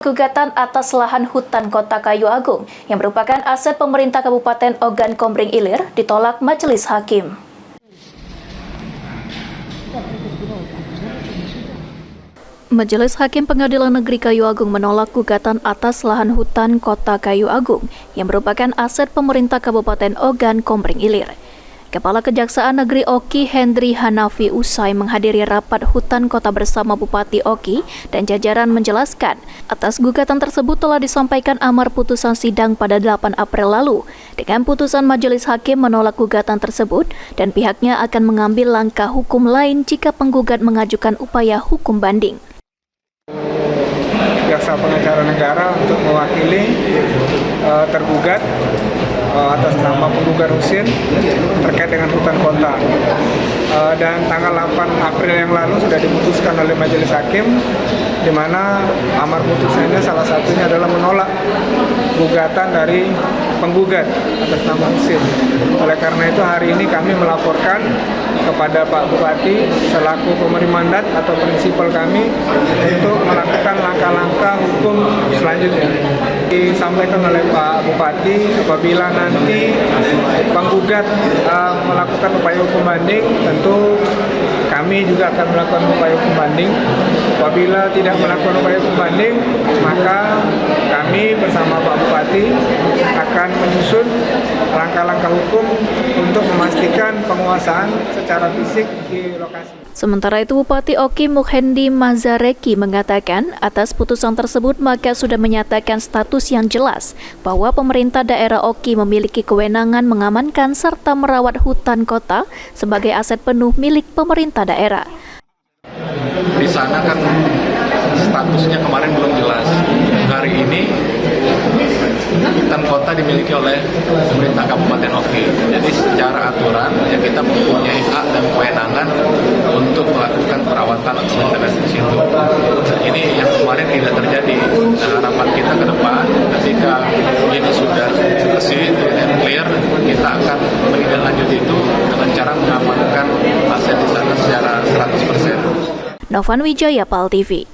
Gugatan atas lahan hutan Kota Kayu Agung yang merupakan aset pemerintah Kabupaten Ogan Komering Ilir ditolak Majelis Hakim. Majelis Hakim Pengadilan Negeri Kayu Agung menolak gugatan atas lahan hutan Kota Kayu Agung yang merupakan aset pemerintah Kabupaten Ogan Komering Ilir. Kepala Kejaksaan Negeri Oki Hendri Hanafi usai menghadiri rapat hutan kota bersama Bupati Oki dan jajaran menjelaskan, atas gugatan tersebut telah disampaikan amar putusan sidang pada 8 April lalu. Dengan putusan Majelis Hakim menolak gugatan tersebut dan pihaknya akan mengambil langkah hukum lain jika penggugat mengajukan upaya hukum banding. Jaksa Pengacara Negara untuk mewakili tergugat atas nama penggugat Husin terkait dengan hutan kota. Dan tanggal 8 April yang lalu sudah diputuskan oleh Majelis Hakim, di mana amar putusannya salah satunya adalah menolak gugatan dari penggugat atas nama Husin. Oleh karena itu hari ini kami melaporkan kepada Pak Bupati selaku pemberi mandat atau prinsipal kami untuk melakukan langkah-langkah hukum selanjutnya. Disampaikan oleh Pak Bupati, apabila nanti penggugat melakukan upaya hukum banding, tentu kami juga akan melakukan upaya hukum banding. Apabila tidak melakukan upaya hukum banding, maka kami bersama Pak Bupati akan menyusun langkah-langkah hukum untuk memastikan penguasaan secara fisik di lokasi. Sementara itu, Bupati Oki Mukhendi Mazareki mengatakan atas putusan tersebut maka sudah menyatakan status yang jelas bahwa pemerintah daerah Oki memiliki kewenangan mengamankan serta merawat hutan kota sebagai aset penuh milik pemerintah daerah. Di sana kan statusnya kemarin belum jelas. Hari ini hutan kota dimiliki oleh pemerintah Kabupaten Oki. Jadi secara aturan ya kita mempunyai hak dan kewenangan untuk melakukan perawatan atau maintenance di situ. Ini yang kemarin tidak terjadi. Nah, harapan kita ke depan ketika ini sudah bersih dan clear, kita akan menindaklanjuti itu dengan cara mengamankan aset di sana secara 100%. Novan Wijaya, PAL TV.